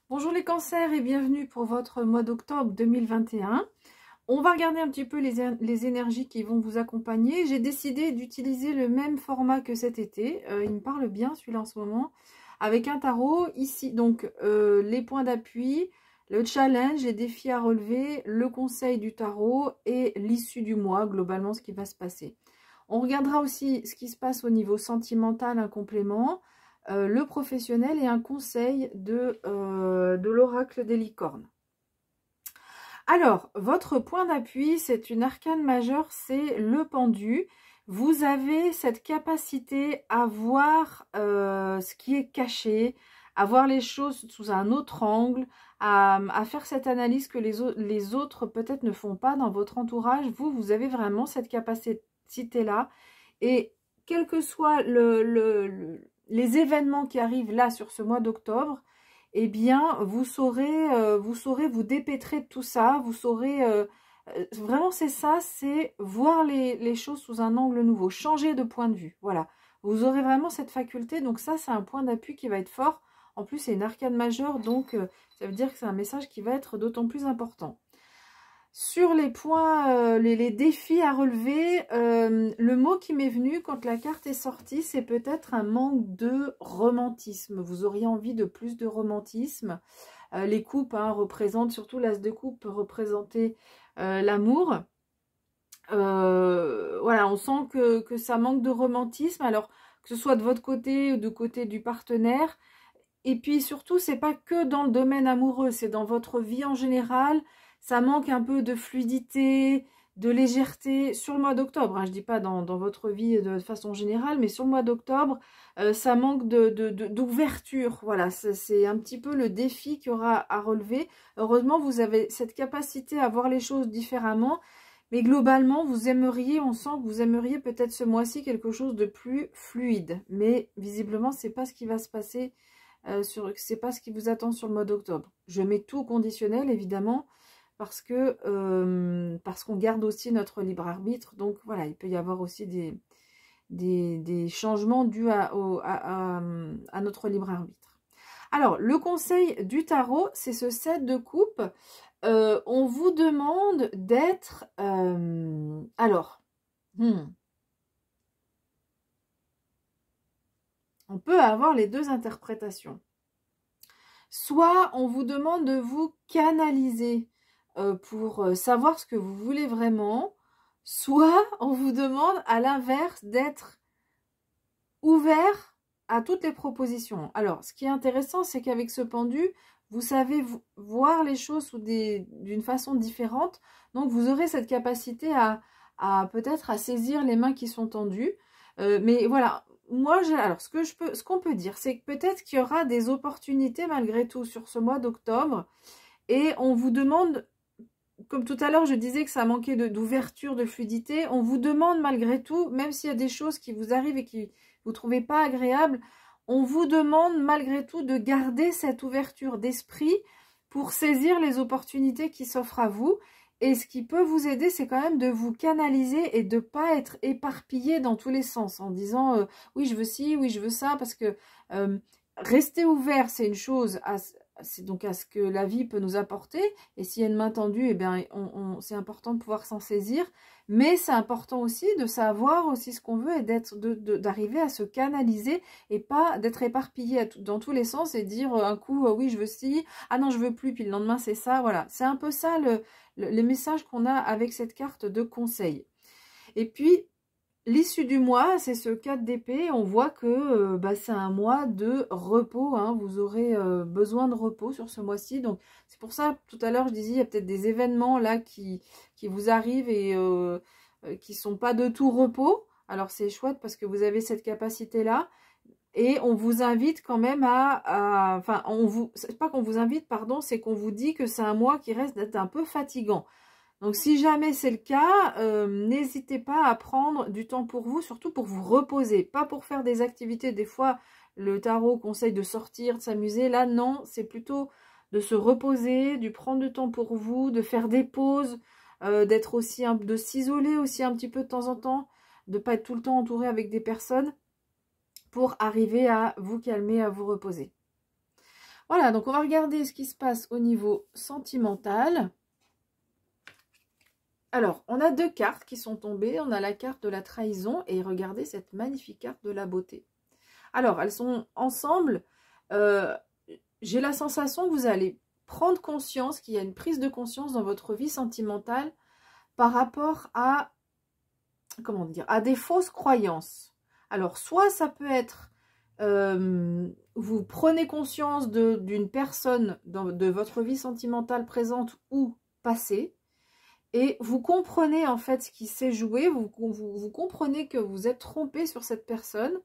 Bonjour les cancers et bienvenue pour votre mois d'octobre 2021. On va regarder un petit peu les énergies qui vont vous accompagner. J'ai décidé d'utiliser le même format que cet été. Il me parle bien celui-là en ce moment. Avec un tarot ici, donc les points d'appui, le challenge, les défis à relever, le conseil du tarot et l'issue du mois, globalement ce qui va se passer. On regardera aussi ce qui se passe au niveau sentimental, un complément. Le professionnel et un conseil de l'oracle des licornes. Alors, votre point d'appui, c'est une arcane majeure, c'est le pendu. Vous avez cette capacité à voir ce qui est caché, à voir les choses sous un autre angle, à faire cette analyse que les autres peut-être ne font pas dans votre entourage. Vous avez vraiment cette capacité-là. Et quel que soit les événements qui arrivent là sur ce mois d'octobre, eh bien, vous saurez vous dépêtrer de tout ça, vous saurez, vraiment c'est ça, c'est voir les choses sous un angle nouveau, changer de point de vue, voilà. Vous aurez vraiment cette faculté, donc ça c'est un point d'appui qui va être fort. En plus c'est une arcane majeure, donc ça veut dire que c'est un message qui va être d'autant plus important. Sur les points, les défis à relever, le mot qui m'est venu quand la carte est sortie, c'est peut-être un manque de romantisme. Vous auriez envie de plus de romantisme. Les coupes représentent, surtout l'as de coupe, peut représenter l'amour. Voilà, on sent que ça manque de romantisme. Alors, que ce soit de votre côté ou du côté du partenaire. Et puis surtout, c'est pas que dans le domaine amoureux, c'est dans votre vie en général. Ça manque un peu de fluidité, de légèreté sur le mois d'octobre. Je dis pas dans votre vie de façon générale, mais sur le mois d'octobre, ça manque d'ouverture. Voilà, c'est un petit peu le défi qu'il y aura à relever. Heureusement, vous avez cette capacité à voir les choses différemment. Mais globalement, vous aimeriez, on sent que vous aimeriez peut-être ce mois-ci quelque chose de plus fluide. Mais visiblement, c'est pas ce qui va se passer. C'est pas ce qui vous attend sur le mois d'octobre. Je mets tout au conditionnel évidemment parce qu'on garde aussi notre libre arbitre. Donc voilà, il peut y avoir aussi des changements dus à notre libre arbitre. Alors, le conseil du tarot, c'est ce 7 de coupe. On vous demande d'être... on peut avoir les deux interprétations. Soit on vous demande de vous canaliser pour savoir ce que vous voulez vraiment, soit on vous demande à l'inverse d'être ouvert à toutes les propositions. Alors, ce qui est intéressant, c'est qu'avec ce pendu, vous savez voir les choses d'une façon différente. Donc, vous aurez cette capacité à peut-être à saisir les mains qui sont tendues. Mais voilà, moi, alors ce qu'on peut dire, c'est que peut-être qu'il y aura des opportunités malgré tout sur ce mois d'octobre. Et on vous demande, comme tout à l'heure, je disais que ça manquait d'ouverture, de fluidité. On vous demande malgré tout, même s'il y a des choses qui vous arrivent et qui vous ne trouvez pas agréables, on vous demande malgré tout de garder cette ouverture d'esprit pour saisir les opportunités qui s'offrent à vous. Et ce qui peut vous aider, c'est quand même de vous canaliser et de ne pas être éparpillé dans tous les sens en disant oui, je veux ci, oui, je veux ça, parce que rester ouvert, c'est une chose, c'est donc à ce que la vie peut nous apporter. Et s'il y a une main tendue, eh bien, c'est important de pouvoir s'en saisir. Mais c'est important aussi de savoir aussi ce qu'on veut et d'arriver à se canaliser et pas d'être éparpillé dans tous les sens et dire un coup oui je veux ci, ah non je veux plus, puis le lendemain c'est ça. Voilà, c'est un peu ça les messages qu'on a avec cette carte de conseil. Et puis l'issue du mois, c'est ce 4 d'épée. On voit que c'est un mois de repos. Vous aurez besoin de repos sur ce mois-ci. Donc, c'est pour ça, tout à l'heure, je disais, il y a peut-être des événements là qui vous arrivent et qui ne sont pas de tout repos. Alors, c'est chouette parce que vous avez cette capacité-là. Et on vous invite quand même enfin, c'est pas qu'on vous invite, pardon, c'est qu'on vous dit que c'est un mois qui reste d'être un peu fatigant. Donc, si jamais c'est le cas, n'hésitez pas à prendre du temps pour vous, surtout pour vous reposer, pas pour faire des activités. Des fois, le tarot conseille de sortir, de s'amuser. Là, non, c'est plutôt de se reposer, de prendre du temps pour vous, de faire des pauses, d'être aussi, de s'isoler aussi un petit peu de temps en temps, de ne pas être tout le temps entouré avec des personnes pour arriver à vous calmer, à vous reposer. Voilà, donc on va regarder ce qui se passe au niveau sentimental. Alors, on a deux cartes qui sont tombées. On a la carte de la trahison et regardez cette magnifique carte de la beauté. Alors, elles sont ensemble. J'ai la sensation que vous allez prendre conscience, qu'il y a une prise de conscience dans votre vie sentimentale par rapport à, comment dire, à des fausses croyances. Alors, soit ça peut être, vous prenez conscience d'une personne de votre vie sentimentale présente ou passée, et vous comprenez en fait ce qui s'est joué, vous comprenez que vous êtes trompé sur cette personne,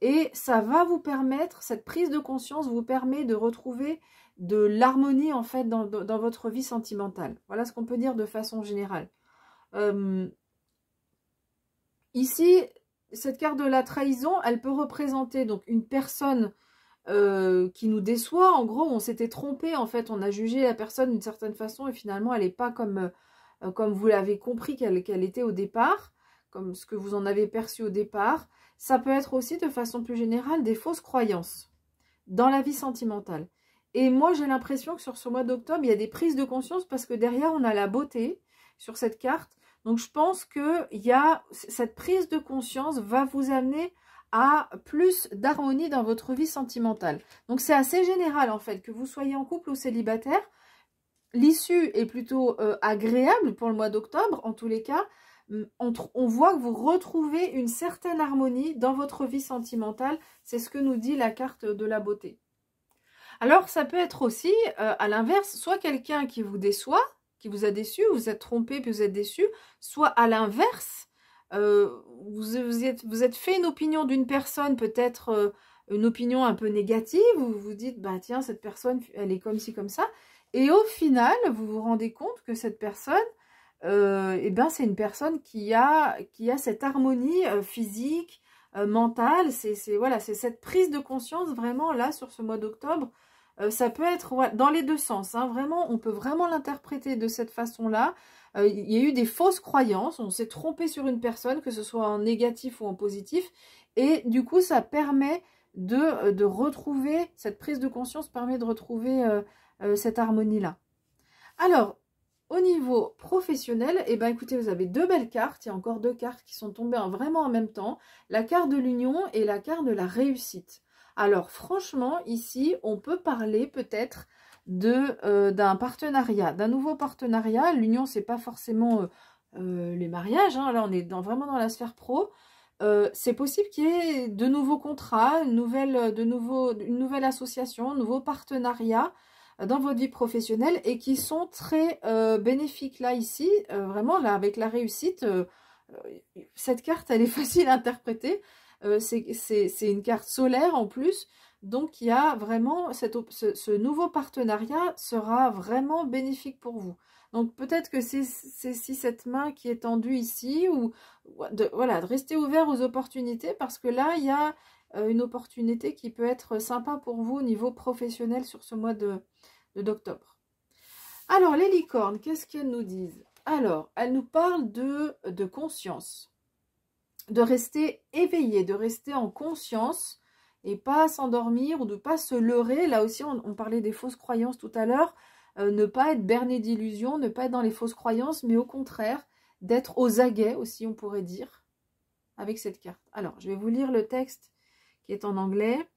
et ça va vous permettre, cette prise de conscience vous permet de retrouver de l'harmonie en fait dans votre vie sentimentale. Voilà ce qu'on peut dire de façon générale. Ici, cette carte de la trahison, elle peut représenter donc une personne qui nous déçoit. En gros, on s'était trompé, en fait, on a jugé la personne d'une certaine façon et finalement, elle n'est pas comme vous l'avez compris qu'elle était au départ, comme ce que vous en avez perçu au départ. Ça peut être aussi, de façon plus générale, des fausses croyances dans la vie sentimentale. Et moi, j'ai l'impression que sur ce mois d'octobre, il y a des prises de conscience parce que derrière, on a la beauté sur cette carte. Donc, je pense que cette prise de conscience va vous amener à plus d'harmonie dans votre vie sentimentale. Donc, c'est assez général, en fait, que vous soyez en couple ou célibataire. L'issue est plutôt agréable pour le mois d'octobre, en tous les cas. On voit que vous retrouvez une certaine harmonie dans votre vie sentimentale. C'est ce que nous dit la carte de la beauté. Alors, ça peut être aussi, à l'inverse, soit quelqu'un qui vous déçoit, qui vous a déçu, vous êtes trompé puis vous êtes déçu, soit à l'inverse, vous êtes fait une opinion d'une personne, peut-être une opinion un peu négative, vous vous dites, bah tiens, cette personne, elle est comme ci, comme ça, et au final, vous vous rendez compte que cette personne, eh ben, c'est une personne qui a cette harmonie physique, mentale, voilà, c'est cette prise de conscience vraiment là sur ce mois d'octobre. Ça peut être dans les deux sens, hein, vraiment, on peut vraiment l'interpréter de cette façon-là. Il y a eu des fausses croyances, on s'est trompé sur une personne, que ce soit en négatif ou en positif, et du coup, ça permet de retrouver, cette prise de conscience permet de retrouver cette harmonie-là. Alors, au niveau professionnel, eh ben, écoutez, vous avez deux belles cartes. Il y a encore deux cartes qui sont tombées vraiment en même temps. La carte de l'union et la carte de la réussite. Alors, franchement, ici, on peut parler peut-être d'un partenariat, d'un nouveau partenariat. L'union, c'est pas forcément les mariages. Hein. Là, on est vraiment dans la sphère pro. C'est possible qu'il y ait de nouveaux contrats, une nouvelle association, un nouveau partenariat dans votre vie professionnelle et qui sont très bénéfiques là ici, vraiment là avec la réussite, cette carte elle est facile à interpréter, c'est une carte solaire en plus, donc il y a vraiment ce nouveau partenariat sera vraiment bénéfique pour vous. Donc peut-être que c'est cette main qui est tendue ici, ou voilà, de rester ouvert aux opportunités parce que là il y a une opportunité qui peut être sympa pour vous au niveau professionnel sur ce mois d'octobre. Alors, les licornes, qu'est-ce qu'elles nous disent? Alors, elles nous parlent de conscience, de rester éveillé, de rester en conscience et pas s'endormir ou de pas se leurrer. Là aussi, on parlait des fausses croyances tout à l'heure, ne pas être berné d'illusions, ne pas être dans les fausses croyances, mais au contraire, d'être aux aguets aussi, on pourrait dire, avec cette carte. Alors, je vais vous lire le texte qui est en anglais.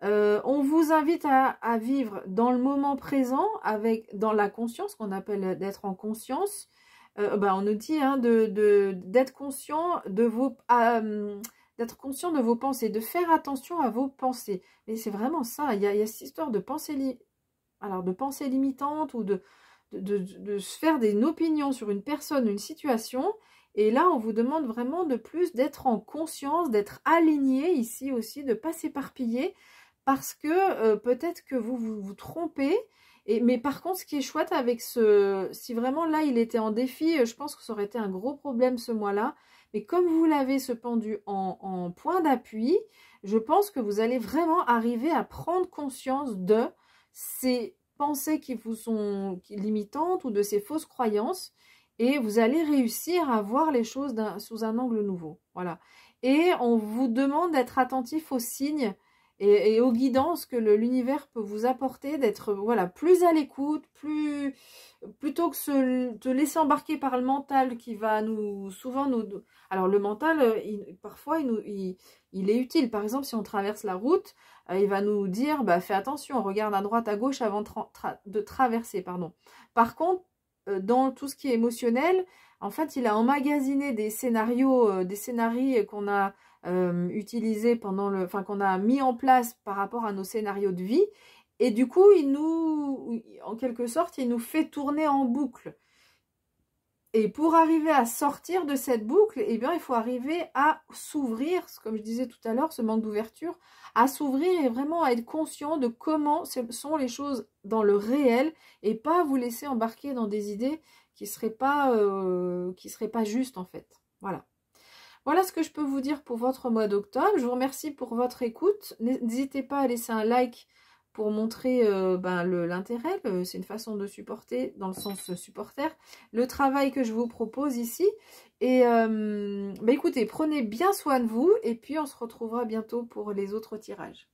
On vous invite à vivre dans le moment présent, dans la conscience, qu'on appelle d'être en conscience. On nous dit hein, d'être conscient de vos pensées, de faire attention à vos pensées. Et c'est vraiment ça, il y a cette histoire de pensée limitante ou de se faire une opinion sur une personne, une situation. Et là, on vous demande vraiment de plus d'être en conscience, d'être aligné ici aussi, de ne pas s'éparpiller, parce que peut-être que vous trompez. Mais par contre, ce qui est chouette avec si vraiment là, il était en défi, je pense que ça aurait été un gros problème ce mois-là. Mais comme vous l'avez ce pendu en point d'appui, je pense que vous allez vraiment arriver à prendre conscience de ces pensées qui vous sont limitantes ou de ces fausses croyances. Et vous allez réussir à voir les choses sous un angle nouveau. Voilà. Et on vous demande d'être attentif aux signes et aux guidances que l'univers peut vous apporter, d'être voilà, plus à l'écoute, plutôt que te laisser embarquer par le mental qui va souvent nous... Alors le mental, parfois, il est utile. Par exemple, si on traverse la route, il va nous dire, bah, fais attention, regarde à droite, à gauche avant de traverser. Pardon. Par contre, dans tout ce qui est émotionnel, en fait, il a emmagasiné des scénarios, des scénarios qu'on a utilisés enfin qu'on a mis en place par rapport à nos scénarios de vie. Et du coup, en quelque sorte, il nous fait tourner en boucle. Et pour arriver à sortir de cette boucle, eh bien, il faut arriver à s'ouvrir, comme je disais tout à l'heure, ce manque d'ouverture, à s'ouvrir et vraiment à être conscient de comment sont les choses dans le réel et pas vous laisser embarquer dans des idées qui ne seraient pas justes en fait. Voilà. Voilà ce que je peux vous dire pour votre mois d'octobre. Je vous remercie pour votre écoute. N'hésitez pas à laisser un like pour montrer l'intérêt. C'est une façon de supporter, dans le sens supporter, le travail que je vous propose ici. Et écoutez, prenez bien soin de vous et puis on se retrouvera bientôt pour les autres tirages.